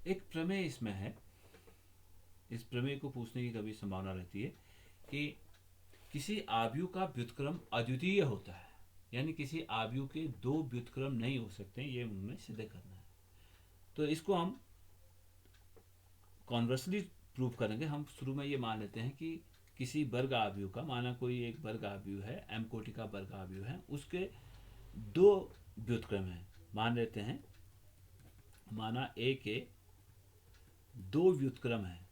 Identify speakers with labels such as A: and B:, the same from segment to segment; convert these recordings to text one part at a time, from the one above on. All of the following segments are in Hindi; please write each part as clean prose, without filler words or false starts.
A: एक प्रमेय इसमें है, इस प्रमेय को पूछने की कभी संभावना रहती है कि किसी आव्यूह का व्युत्क्रम अद्वितीय होता है, यानी किसी आव्यूह के दो व्युत्क्रम नहीं हो सकते, ये हमें सिद्ध करना है। तो इसको हम कॉन्वर्सली प्रूव करेंगे। हम शुरू में ये मान लेते हैं कि किसी वर्ग आव्यूह का, माना कोई एक वर्ग आव्यूह है, एम कोटि का वर्ग आव्यूह है, उसके दो व्युत्क्रम हैं। मान लेते हैं, माना ए के दो व्युत्क्रम हैं,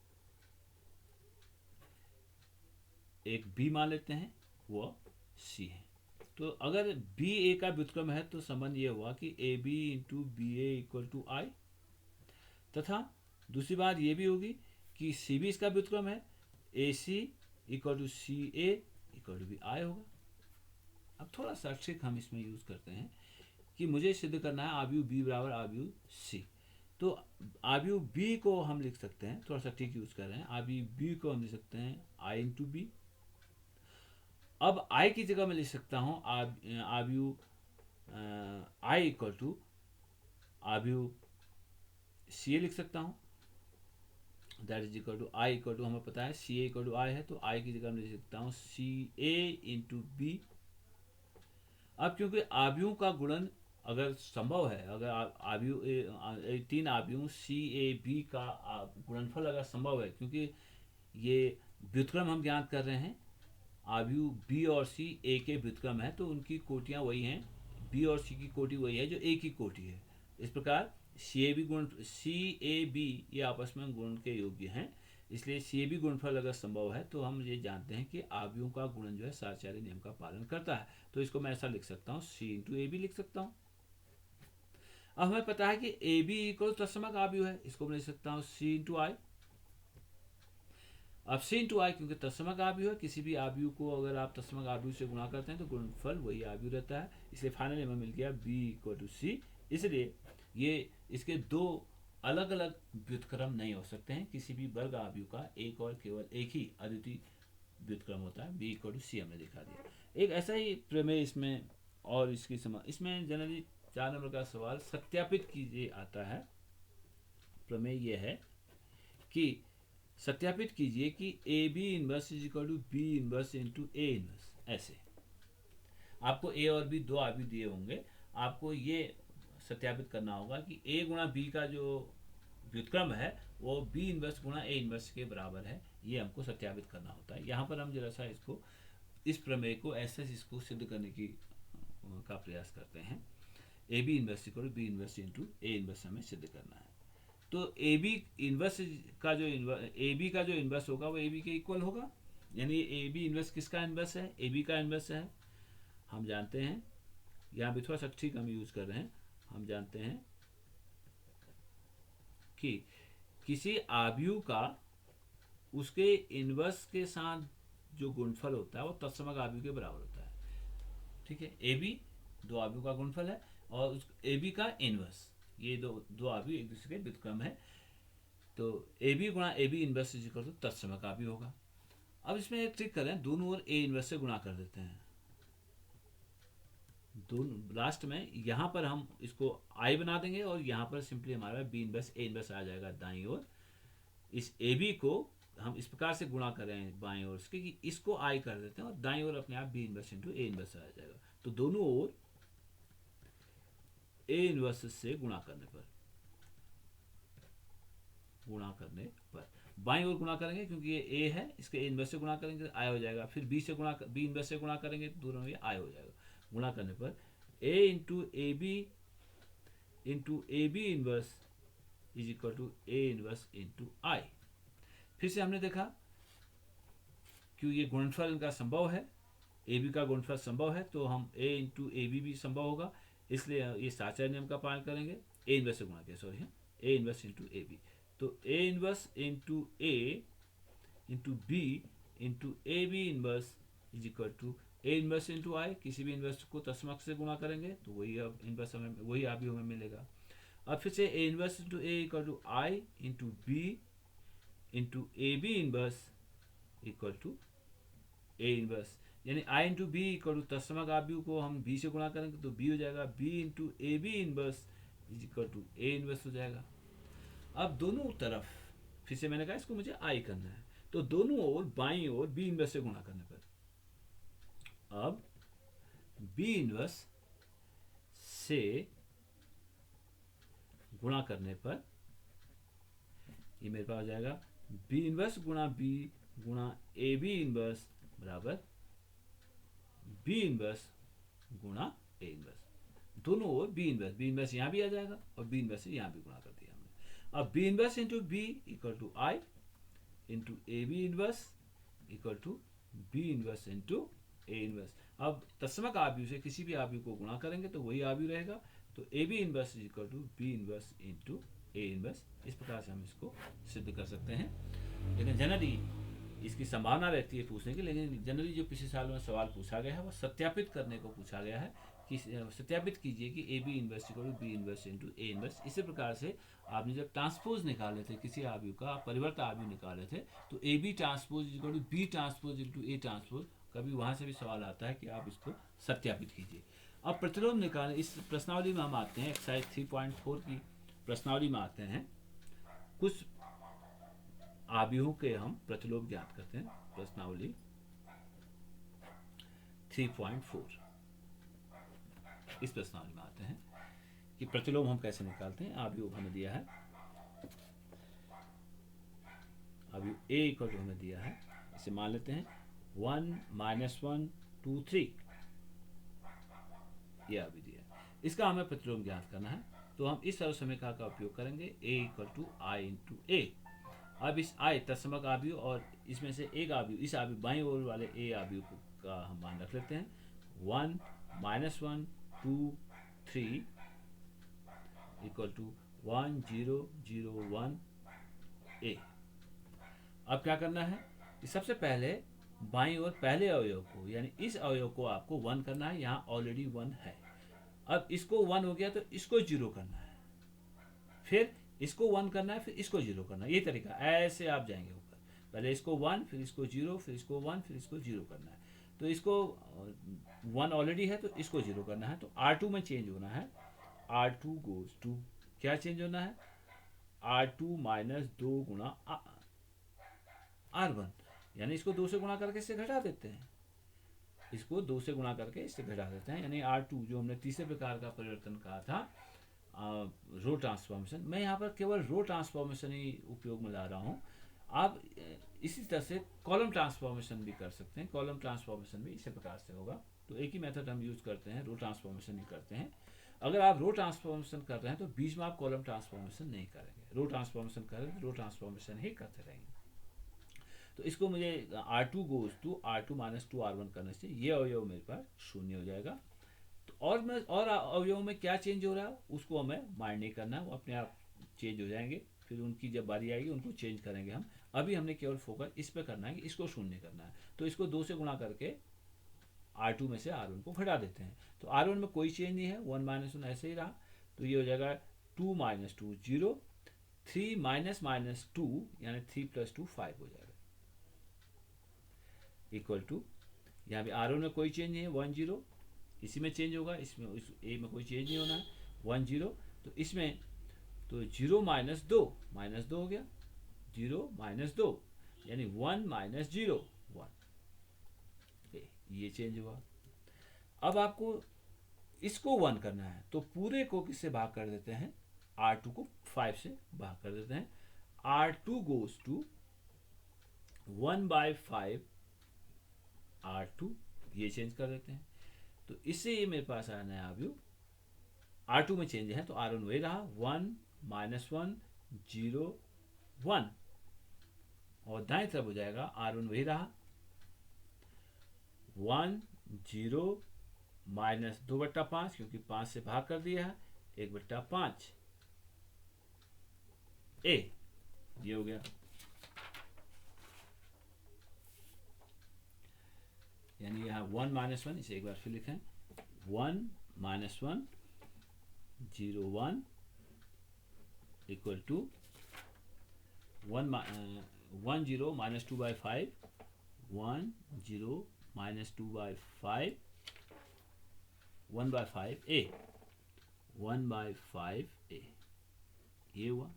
A: एक बी मान लेते हैं, वो सी है। तो अगर बी ए का व्युत्क्रम है तो संबंध ये हुआ कि A B into B A equal to I, तथा दूसरी बात ये भी होगी कि सी बी इसका व्युत्क्रम है, A C equal to C A equal to B I होगा। अब थोड़ा सा ट्रिक हम इसमें यूज करते हैं कि मुझे सिद्ध करना है आव्यूह बी बराबर आव्यूह सी। तो आव्यूह बी को हम लिख सकते हैं, थोड़ा सा ट्रिक यूज कर रहे हैं, आव्यूह बी को हम लिख सकते हैं आई इंटू बी। अब आई की जगह मैं लिख सकता हूँ आव्यूह आई इक्वल टू आव्यूह सी ए लिख सकता हूँ। That is equal to I equal to, हमें पता है सी ए इक्वल टू आई है, तो आई की जगह मैं लिख सकता हूँ सी ए इंटू बी। अब क्योंकि आव्यूह का गुणन अगर संभव है, अगर आव्यूह तीन आव्यूह सी ए बी का गुणनफल अगर संभव है, क्योंकि ये व्युत्क्रम हम ज्ञात कर रहे हैं, आव्यूह बी और सी ए के व्युत्क्रम है, तो उनकी कोटियां वही हैं, बी और सी की कोटि वही है जो ए की कोटि है। इस प्रकार सी ए बी ये आपस में गुणन के योग्य हैं, इसलिए सी ए बी गुणनफल अगर संभव है तो हम ये जानते हैं कि आव्यूहों का गुणन जो है साहचर्य नियम का पालन करता है। तो इसको मैं ऐसा लिख सकता हूँ, सी इंटू ए बी लिख सकता हूँ। अब हमें पता है कि ए बी इक्वल तत्समक आव्यूह है, इसको मैं लिख सकता हूँ सी इंटू आई। अब सी इंटू आई क्योंकि तत्समक आव्यूह है, किसी भी आव्यूह को अगर आप तत्समक आव्यूह से गुणा करते हैं तो गुणनफल वही आव्यूह रहता है, इसलिए फाइनली हमें मिल गया बी इक्वल टू सी। इसलिए ये इसके दो अलग अलग व्युत्क्रम नहीं हो सकते हैं, किसी भी वर्ग आव्यूह का एक और केवल एक ही अद्वितीय व्युत्क्रम होता है, बी इक्वल टू सी हमने दिखा दिया। एक ऐसा ही प्रमेय इसमें, और इसमें जनरली 4 नंबर का सवाल सत्यापित कीजिए आता है। प्रमेय यह है कि सत्यापित कीजिए कि A B inverse is equal to B inverse into A inverse. ऐसे आपको ए और बी दो आव्यूह दिए होंगे, आपको ये सत्यापित करना होगा कि ए गुणा बी का जो व्युत्क्रम है वो बी इनवर्स गुणा ए इनवर्स के बराबर है, ये हमको सत्यापित करना होता है। यहाँ पर हम जरा सा इसको, इस प्रमेय को ऐसे इसको सिद्ध करने की का प्रयास करते हैं। A B inverse equal B inverse into A inverse हमें सिद्ध करना है। तो ए बी इनवर्स का जो ए बी का जो इनवर्स होगा वो ए बी के इक्वल होगा, यानी ए बी इनवर्स किसका इनवर्स है, ए बी का इनवर्स है। हम जानते हैं, यहाँ भी थोड़ा सा ठीक हम यूज कर रहे हैं, हम जानते हैं कि किसी आव्यूह का उसके इनवर्स के साथ जो गुणनफल होता है वो तत्समक आव्यूह के बराबर होता है। ठीक है, ए बी दो आव्यूह का गुणनफल है और उस ए बी का इनवर्स, ये दो आव्यूह एक दूसरे के व्युत्क्रम है, तो ए बी गुणा A B inverse is equal to तत्समक आव्यूह होगा। अब इसमें एक ट्रिक करें, दोनों ओर ए इनवर्स से गुणा कर देते हैं। दोनों लास्ट में यहाँ पर हम इसको आई बना देंगे और यहाँ पर सिंपली हमारा बी इनवर्स ए इनवर्स आ जाएगा दाईं ओर। इस ए बी को हम इस प्रकार से गुणा कर रहे हैं बाएं ओर से कि इसको आई कर देते हैं और दाईं ओर अपने आप B inverse into A inverse आ जाएगा। तो दोनों ओर ए इनवर्स से गुणा करने पर बाईं ओर गुणा करेंगे, क्योंकि ये ए है, इसके ए इनवर्स से गुणा करेंगे आई हो जाएगा, फिर बी इनवर्स से गुणा करेंगे तो दोनों में आई हो जाएगा। गुणा करने पर A into A B inverse is equal to A inverse into I. फिर से हमने देखा क्यों ये गुणनफल इनका संभव है, ए बी का गुणनफल संभव है, तो हम ए इंटू ए बी भी संभव होगा, इसलिए ये साहचर्य नियम का पालन करेंगे। ए इनवर्स से गुणा किया, sorry, A inverse into A B, तो A inverse into A into B into A B inverse is equal to A inverse into I. किसी भी इनवर्स को तत्समक से गुणा करेंगे तो वही अब इनवर्स हमें, वही आव्यूह हमें मिलेगा। अब फिर से A inverse into A equal to I into B into A B inverse equal to A inverse, यानी I into B equal to तत्समक आव्यूह को हम बी से गुणा करेंगे तो बी हो जाएगा, B into A B inverse is equal to A inverse हो जाएगा। अब दोनों तरफ फिर से मैंने कहा इसको मुझे आई करना है, तो दोनों ओर बाईं ओर बी इनवर्स से गुणा करने पर, अब बी इनवर्स से गुणा करने पर ये मेरे पास हो जाएगा बी इनवर्स गुणा बी गुणा ए बी इनवर्स बराबर बी इनवर्स गुणा ए इनवर्स, दोनों ओर बी इनवर्स यहाँ भी आ जाएगा और बी इनवर्स से यहाँ भी गुणा कर दिया हमने। अब B inverse into B equal to I into A B inverse equal to B inverse into A inverse. अब तत्समक आव्यूह से किसी भी आव्यूह को गुणा करेंगे तो वही आव्यूह रहेगा, तो A B inverse is equal to B inverse into A inverse. इस प्रकार से हम इसको सिद्ध कर सकते हैं। लेकिन जनरली इसकी संभावना रहती है पूछने की, लेकिन जनरली जो पिछले साल में सवाल पूछा गया है वो सत्यापित करने को पूछा गया है कि सत्यापित कीजिए कि A B inverse equal to B inverse into A inverse. इसी प्रकार से आपने जब ट्रांसपोज निकाले थे किसी आव्यूह का, परिवर्त आव्यूह निकाले थे, तो A B transpose equal to B transpose into A transpose, कभी वहाँ से भी सवाल आता है कि आप इसको सत्यापित कीजिए। अब प्रतिलोम निकालने इस प्रश्नावली में हम आते हैं, एक्सरसाइज 3.4 की प्रश्नावली में आते हैं। कुछ आव्यूहों के हम प्रतिलोम ज्ञात करते हैं। प्रश्नावली 3.4 इस प्रश्नावली में आते हैं कि प्रतिलोम हम कैसे निकालते हैं। आव्यूह हमें दिया है, आव्यूह ए इक्वल टू हमें दिया है, इसे मान लेते हैं 1 -1 2 3, यह आव्यूह दिया है। इसका हमें प्रतिलोम ज्ञात करना है, तो हम इस सर्वसमीकरण का उपयोग करेंगे a equal to I into A. अब इस आई तत्समक आव्यूह और इसमें से एक आव्यूह, इस आव्यूह बाईं ओर वाले ए आव्यूह का हम मान रख लेते हैं 1 -1 2 3 इक्वल टू 1 0 0 1 ए। अब क्या करना है कि सबसे पहले बाईं ओर पहले अवयव को, यानी इस अवयव को आपको 1 करना है, यहाँ ऑलरेडी 1 है। अब इसको 1 हो गया तो इसको 0 करना है, फिर इसको 1 करना है, फिर इसको 0 करना है। ये तरीका, ऐसे आप जाएंगे ऊपर, पहले इसको 1 फिर इसको 0 फिर इसको 1 फिर इसको 0 करना है। तो इसको 1 ऑलरेडी है तो इसको 0 करना है, तो R2 में चेंज होना है। R2 गोज टू क्या चेंज होना है, R2 माइनस 2 गुणा R1, यानी इसको 2 से गुणा करके इससे घटा देते हैं, इसको 2 से गुणा करके इससे घटा देते हैं, यानी R2 जो हमने तीसरे प्रकार का परिवर्तन कहा था रो ट्रांसफॉर्मेशन, मैं यहाँ पर केवल रो ट्रांसफॉर्मेशन ही उपयोग में ला रहा हूँ। आप इसी तरह से कॉलम ट्रांसफॉर्मेशन भी कर सकते हैं, कॉलम ट्रांसफॉर्मेशन भी इसी प्रकार से होगा। तो एक ही मेथड हम यूज करते हैं, रो ट्रांसफॉर्मेशन ही करते हैं। अगर आप रो ट्रांसफॉर्मेशन कर रहे हैं तो बीच में आप कॉलम ट्रांसफॉर्मेशन नहीं करेंगे, रो ट्रांसफॉर्मेशन करेंगे, रो ट्रांसफॉर्मेशन ही करते रहेंगे। तो इसको मुझे R2 goes to R2 minus 2 R1 करने से ये अवयव मेरे पास 0 हो जाएगा। तो और अवयव में क्या चेंज हो रहा है उसको हमें माइंड नहीं करना है, वो अपने आप चेंज हो जाएंगे, फिर उनकी जब बारी आएगी उनको चेंज करेंगे हम। अभी हमने केवल फोकस इस पर करना है कि इसको 0 करना है, तो इसको 2 से गुणा करके R2 में से R1 को घटा देते हैं। तो R1 में कोई चेंज नहीं है, 1 - 1 ऐसे ही रहा, तो ये हो जाएगा 2 - 2 0, 3 - 2 यानी 3 + 2 5 हो जाएगा, इक्वल टू यहाँ भी R1 में कोई चेंज नहीं है 1 0, इसी में चेंज होगा, इसमें इस ए में कोई चेंज नहीं होना है 1 0, तो इसमें तो 0 - 2 हो गया, 0 - 2 यानी 1 - 0 1, ये चेंज हुआ। अब आपको इसको 1 करना है, तो पूरे को किससे भाग कर देते हैं, R2 को 5 से भाग कर देते हैं। R2 गोज टू 1/5 R2, ये चेंज कर देते हैं, तो इससे ये मेरे पास आया नया अवयव। R2 में चेंज है तो R1 वही रहा, 1 - 1 0 1, और दाएं तरफ हो जाएगा R1 वही रहा, 1 0 माइनस 2/5, क्योंकि 5 से भाग कर दिया है, 1/5 ए, ये हो गया। यानी यहाँ 1 - 1, इसे एक बार फिर लिखें, 1 - 1 0 1 इक्वल टू 1 0 - 2/5 1 0 - 2/5 1/5 ए, 1/5 ए, ये हुआ।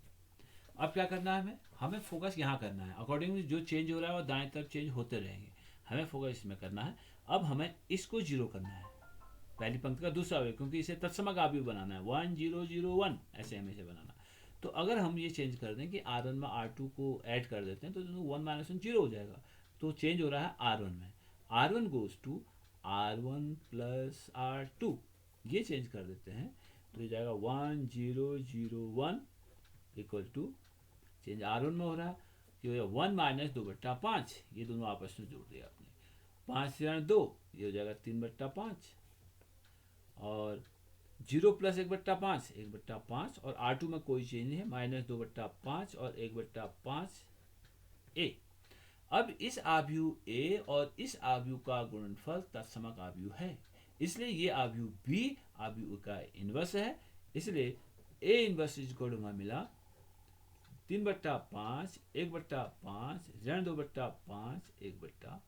A: अब क्या करना है हमें फोकस यहाँ करना है। अकॉर्डिंगली जो चेंज हो रहा है वो दाएं तरफ चेंज होते रहेंगे, हमें फोकस इसमें करना है। अब हमें इसको जीरो करना है, पहली पंक्ति का दूसरा अवयव, क्योंकि इसे तत्समक आव्यूह बनाना है, 1 0 0 1 ऐसे हमें इसे बनाना। तो अगर हम ये चेंज कर दें कि R1 में R2 को ऐड कर देते हैं तो 1 - 1 0 हो जाएगा। तो चेंज हो रहा है R1 में, R1 goes to R1 plus R2, ये चेंज कर देते हैं तो ये जाएगा 1 0 0 1 इक्वल टू, चेंज R1 में हो रहा है कि 1 - 2/5, ये दोनों आपस में जोड़ दिया आपने, 5 × 2 ये हो जाएगा 3/5, और 0 + 1/5 1/5, और R2 में कोई चेंज नहीं है, -2/5 और 1/5 A। अब इस आव्यूह A और इस आव्यूह का गुणनफल तत्समक आव्यूह है, इसलिए ये आव्यूह B आव्यूह का इनवर्स है। इसलिए A इनवर्स हमें मिला 3/5 1/5 ऋण 2/5 1/5।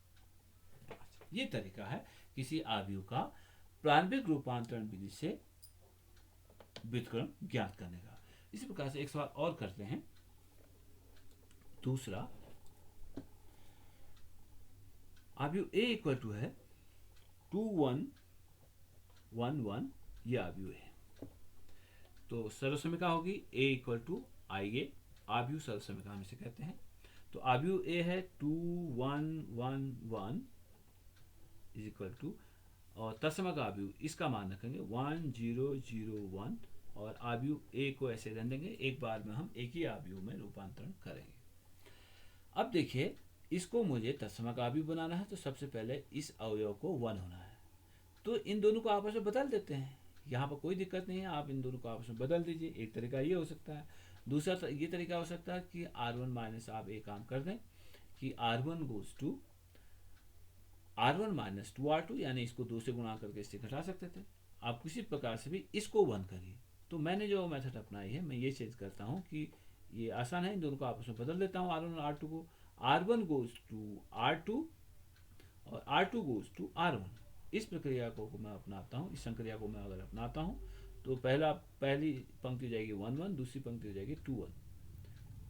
A: ये तरीका है किसी आव्यूह का प्रारंभिक रूपांतरण विधि से व्युत्क्रम ज्ञात करने का। इसी प्रकार से एक सवाल और करते हैं, दूसरा। आव्यूह A इक्वल टू है 2 1 1 1, ये आव्यूह है। तो सर्वसमीका होगी A इक्वल टू IA, आव्यूह सर्वसमीका हम इसे कहते हैं। तो आव्यूह A है 2 1 1 1 इज इक्वल टू, और तत्समक आव्यूह इसका मान रखेंगे 1 0 0 1, और आव्यूह A को ऐसे रहने देंगे, एक बार में हम एक ही आव्यूह में रूपांतरण करेंगे। अब देखिए, इसको मुझे तत्समक आव्यूह बनाना है, तो सबसे पहले इस अवयव को 1 होना है, तो इन दोनों को आपस में बदल देते हैं। यहाँ पर कोई दिक्कत नहीं है, आप इन दोनों को आपस में बदल दीजिए। एक तरीका ये हो सकता है, दूसरा ये तरीका हो सकता है कि R1 माइनस आप एक काम कर दें कि R1 goes to R1 - 2R2, यानी इसको 2 से गुणा करके इससे घटा सकते थे। आप किसी प्रकार से भी इसको 1 करिए। तो मैंने जो मेथड अपनाई है, मैं ये चेंज करता हूँ कि ये आसान है, इन दोनों को आपस में बदल देता हूँ, R1 और R2 को। R1 गोज टू R2 और R2 गोज टू R1। इस प्रक्रिया को मैं अपनाता हूँ, इस संक्रिया को मैं अगर अपनाता हूँ तो पहली पंक्ति हो जाएगी 1 1, दूसरी पंक्ति हो जाएगी 2 1,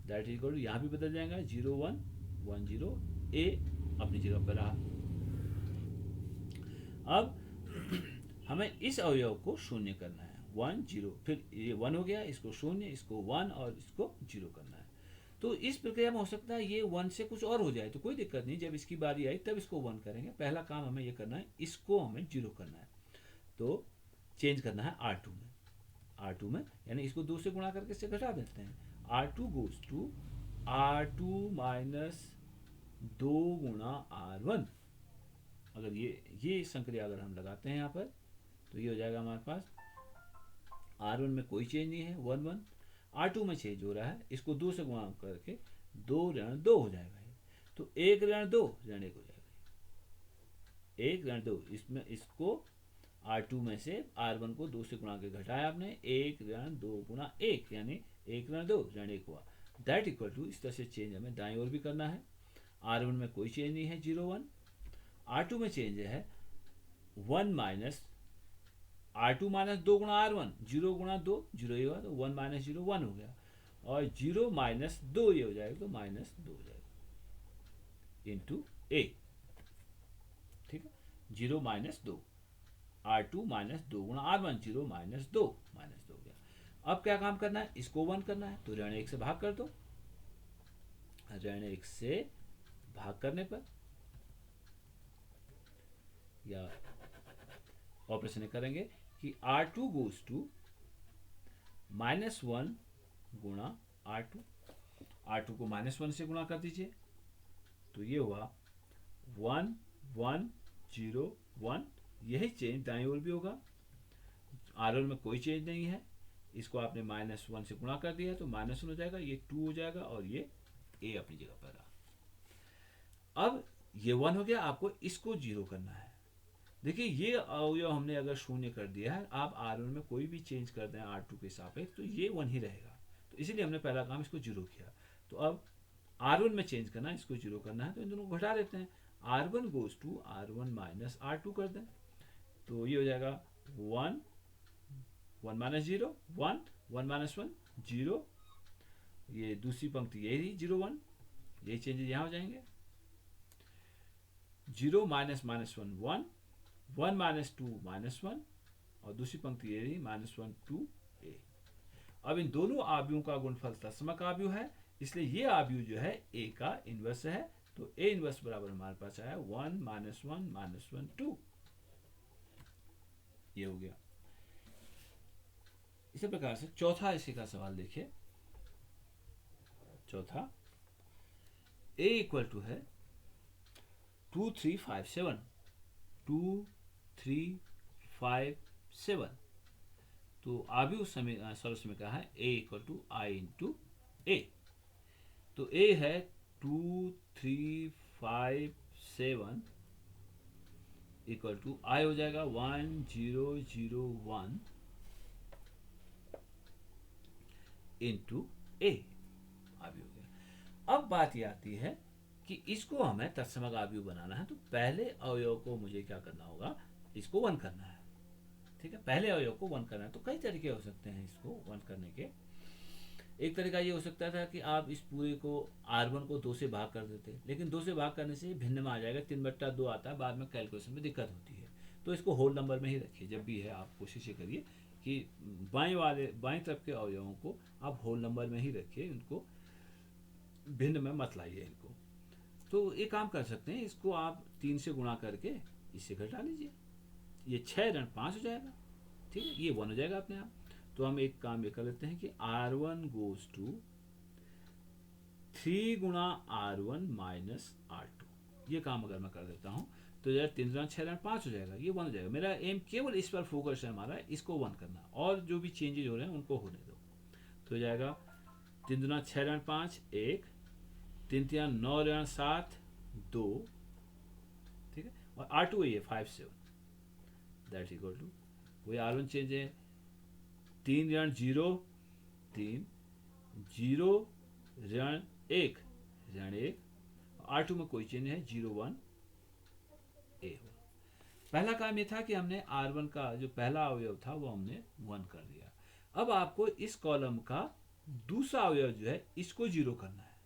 A: दैट इज इक्वल टू, यहाँ भी बदल जाएगा 0 1 1 0, A अपनी जगह पर रहा। अब हमें इस अवयव को शून्य करना है, 1 0, फिर ये 1 हो गया, इसको शून्य, इसको 1 और इसको 0 करना है। तो इस प्रक्रिया में हो सकता है ये 1 से कुछ और हो जाए, तो कोई दिक्कत नहीं, जब इसकी बारी आई तब इसको 1 करेंगे। पहला काम हमें ये करना है, इसको हमें 0 करना है, तो चेंज करना है R2 में, यानी इसको 2 से गुणा करके इससे घटा देते हैं। R2 goes to R2 - 2 × R1। अगर ये संक्रिया अगर हम लगाते हैं यहाँ पर, तो ये हो जाएगा हमारे पास, R1 में कोई चेंज नहीं है, 1 1, R2 में चेंज हो रहा है, इसको 2 से गुणा करके 2 ऋण 2 हो जाएगा, तो 1 ऋण 2 ऋण 1 हो जाएगा, 1 ऋण 2, इसमें इसको R2 में से R1 को 2 से गुणा के घटाया आपने, 1 ऋण 2 × 1, यानी 1 ऋण 2 ऋण 1 हुआ, दैट इक्वल टू। इस तरह से चेंज हमें दाएं ओर भी करना है। R1 में कोई चेंज नहीं है, 0 1, R2 में चेंज है 1 R2 - 2 × R1, 0 × 2 0 ही हुआ, तो 1 - 0 1 हो गया, और 0 - 2 ये हो जाएगा, तो -2 हो जाएगा इंटू A, ठीक है। 0 - 2, R2 - 2 × R1, 0 - 2 -2 हो गया। अब क्या काम करना है, इसको 1 करना है, तो ऋण 1 से भाग कर दो। ऋण 1 से भाग करने पर, या ऑपरेशन करेंगे कि R2 goes to -1 × R2, R2 को -1 से गुणा कर दीजिए, तो ये हुआ 1 1 0 1, यही चेंज दाईं ओर भी होगा। R1 में कोई चेंज नहीं है, इसको आपने -1 से गुणा कर दिया, तो -1 हो जाएगा, ये 2 हो जाएगा, और ये A अपनी जगह पर रहा। अब ये 1 हो गया, आपको इसको 0 करना है। देखिए, ये अवयव हमने अगर शून्य कर दिया है, आप R1 में कोई भी चेंज कर दें R2 के सापेक्ष, तो ये 1 ही रहेगा, तो इसीलिए हमने पहला काम इसको 0 किया। तो अब R1 में चेंज करना है, इसको 0 करना है, तो इन दोनों को घटा देते हैं। R1 goes to R1 - R2 कर दें, तो ये हो जाएगा 1 1 - 0 1 1 - 1 0 ये दूसरी पंक्ति यही रही 0 1, यही चेंजेस यहाँ हो जाएंगे। 0 माइनस माइनस 1 1, 1 माइनस 2 माइनस 1, और दूसरी पंक्ति ये रही -1 2 a। अब इन दोनों आव्यूहों का गुणफल तत्समक आव्यूह है, इसलिए ये आव्यूह जो है a का इनवर्स है, तो a इनवर्स बराबर हमारे पास आया 1 -1 -1 2। ये हो गया। इसी प्रकार से चौथा इसी का सवाल देखिए। चौथा a इक्वल टू है 2 3 5 7, 2 3 5 7। तो आव्यूह सरल समीकरण है a equal to i into a। तो a है 2 3 5 7 इक्वल टू i हो जाएगा 1 0 0 1 इंटू a। आव्यूह हो गया। अब बात यह आती है कि इसको हमें तत्समक आव्यूह बनाना है, तो पहले अवयव को मुझे क्या करना होगा, इसको 1 करना है। ठीक है, पहले अवयव को 1 करना है। तो कई तरीके हो सकते हैं इसको 1 करने के। एक तरीका ये हो सकता था कि आप इस पूरे को R1 को 2 से भाग कर देते, लेकिन 2 से भाग करने से भिन्न में आ जाएगा, 3/2 आता है, बाद में कैलकुलेशन में दिक्कत होती है। तो इसको होल नंबर में ही रखिए। जब भी है आप कोशिश ये करिए कि बाएं तरफ के अवयवों को आप होल नंबर में ही रखिए, इनको भिन्न में मत लाइए इनको। तो एक काम कर सकते हैं, इसको आप 3 से गुणा करके इससे घटा लीजिए, ये 6 ऋण 5 हो जाएगा। ठीक है, ये 1 हो जाएगा अपने आप। तो हम एक काम ये कर लेते हैं कि R1 गोज टू 3 गुणा R1 माइनस R2। ये काम अगर मैं कर देता हूँ तो यार 3 ऋण 6 ऋण 5 हो जाएगा, ये 1 हो जाएगा। मेरा एम केवल इस पर फोकस है हमारा, इसको 1 करना, और जो भी चेंजेज हो रहे हैं उनको होने दो। तो हो जाएगा 3 दूना 6 ऋण 5 1, 3 3 9 ऋण 7 2। ठीक है, और R2 है 5 7, दैट इक्वल टू वही R1 चेंज है 3 ऋण 0 3 0 ऋण 1 ऋण 1। R2 में कोई चेंज है 0 1 a हो। पहला काम ये था कि हमने R1 का जो पहला अवयव था वो हमने 1 कर दिया। अब आपको इस कॉलम का दूसरा अवयव जो है इसको 0 करना है।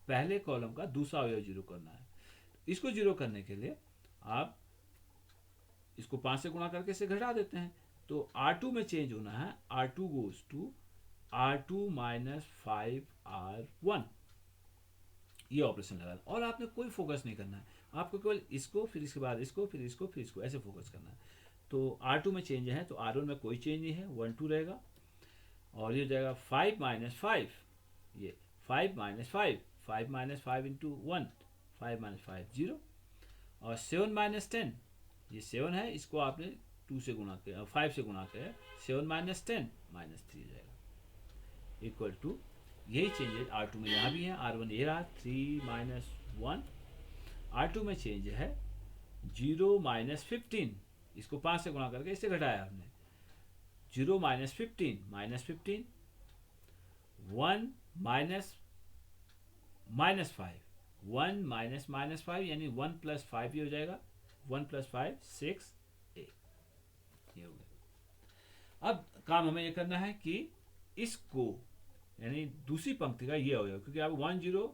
A: पहले कॉलम का दूसरा अवयव 0 करना है। इसको 0 करने के लिए आप इसको 5 से गुणा करके इसे घटा देते हैं। तो R2 में चेंज होना है, R2 goes to R2 minus 5R1। ये ऑपरेशन लगाना, और आपने कोई फोकस नहीं करना है, आपको केवल इसको, फिर इसके बाद इसको, फिर इसको, फिर इसको, ऐसे फोकस करना है। तो R2 में चेंज है, तो R1 में कोई चेंज नहीं है, 1 2 रहेगा। और ये हो जाएगा 5 माइनस 5, ये 5 माइनस 5, 5 माइनस 5 इंटू 1, 5 माइनस 5 0। और 7 माइनस 10, ये 7 है, इसको आपने 2 से गुणा किया, 5 से गुणा किया, 7 माइनस 10 माइनस 3 जाएगा, इक्वल टू यही चेंज R2 में यहाँ भी है। R1 ये रहा 3 माइनस 1, R2 में चेंज है 0 माइनस 15, इसको 5 से गुणा करके इससे घटाया हमने, 0 minus 15 minus 15, 1 minus minus 5, 1 minus minus 5 यानी 1 प्लस 5 ये हो जाएगा, 1 प्लस 5 6 a। ये हो गया। अब काम हमें ये करना है कि इसको यानी दूसरी पंक्ति का ये अवयव, क्योंकि आप 1 0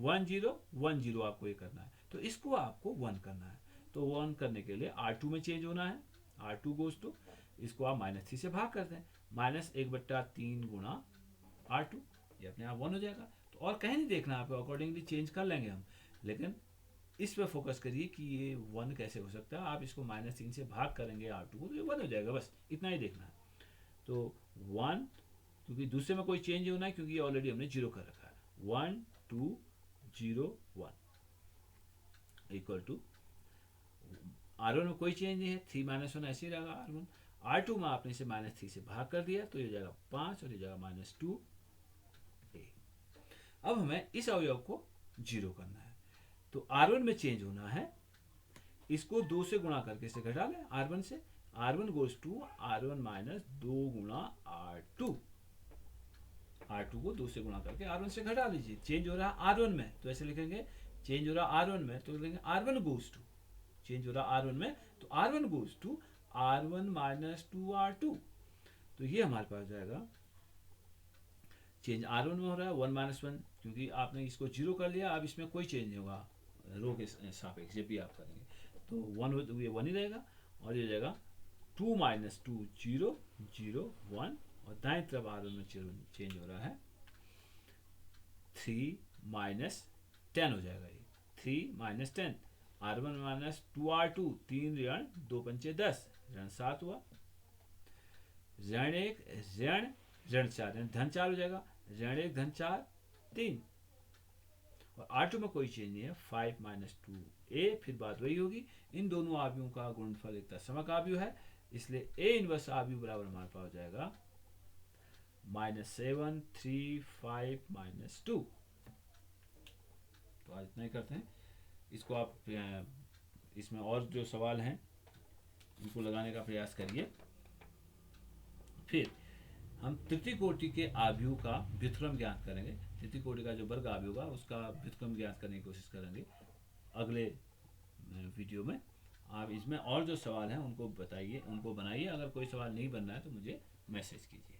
A: 1 0 1 0 आपको ये करना है, तो इसको आपको 1 करना है। तो 1 करने के लिए R2 में चेंज होना है, R2 गोज टू, इसको आप -3 से भाग कर दें, -1/3 गुणा R2, ये अपने आप 1 हो जाएगा। तो और कहीं नहीं देखना, आपको अकॉर्डिंगली चेंज कर लेंगे हम, लेकिन इस पर फोकस करिए कि ये 1 कैसे हो सकता है। आप इसको -3 से भाग करेंगे R2 को, तो ये 1 हो जाएगा, बस इतना ही देखना है। तो 1, क्योंकि दूसरे में कोई चेंज होना है, क्योंकि ये ऑलरेडी हमने 0 कर रखा है, 1 2 0 1 इक्वल टू R1 में कोई चेंज नहीं है, 3 माइनस 1 ऐसे ही रहेगा R1। R2 में आपने इसे -3 से भाग कर दिया, तो ये जाएगा 5 और ये जाएगा -2 a। अब हमें इस अवयव को 0 करना है, तो R1 में चेंज होना है, इसको 2 से गुणा करके इसे घटा लें R1 से, R1 goes to R1 minus 2 गुणा R2। R2 को 2 से गुणा करके R1 से घटा लीजिए, चेंज हो रहा है R1 में, तो ऐसे लिखेंगे चेंज हो रहा R1 में, तो लिखेंगे R1 गोज टू, चेंज हो रहा R1 में, तो R1 goes to R1 minus 2 R2। तो ये हमारे पास जाएगा चेंज R1 में हो रहा है 1 माइनस 1, क्योंकि आपने इसको 0 कर लिया, अब इसमें कोई चेंज नहीं होगा रो के सापेक्ष जब भी आप करेंगे, तो 1 ये 1 ही रहेगा, और ये जाएगा 2 माइनस 2 0 0 1, और दाएं तरफ R1 में चेंज हो रहा है 3 माइनस 10 हो जाएगा, ये 3 माइनस 10, R1 माइनस 2R2, 3 ऋण 2 पंचे 10, ऋण 7 हुआ, ऋण 1 ऋण 4 धन 4 हो जाएगा, ऋण 1 धन 4 3, और R2 में कोई चेंज नहीं है, 5 माइनस 2A, फिर बात वही होगी, इन दोनों आव्यूहों का गुणनफल एक तत्समक आव्यूह है, इसलिए A इनवर्स आव्यूह बराबर हमारे पास हो जाएगा -7 3 5 माइनस 2। तो आज इतना ही करते हैं, इसको आप इसमें और जो सवाल हैं इनको लगाने का प्रयास करिए। फिर हम तृतीय कोटि के आव्यूह का व्युत्क्रम ज्ञात करेंगे, तृतीय कोटि का जो वर्ग आव्यूह होगा उसका व्युत्क्रम ज्ञात करने की कोशिश करेंगे अगले वीडियो में। आप इसमें और जो सवाल हैं उनको बताइए, उनको बनाइए, अगर कोई सवाल नहीं बन रहा है तो मुझे मैसेज कीजिए।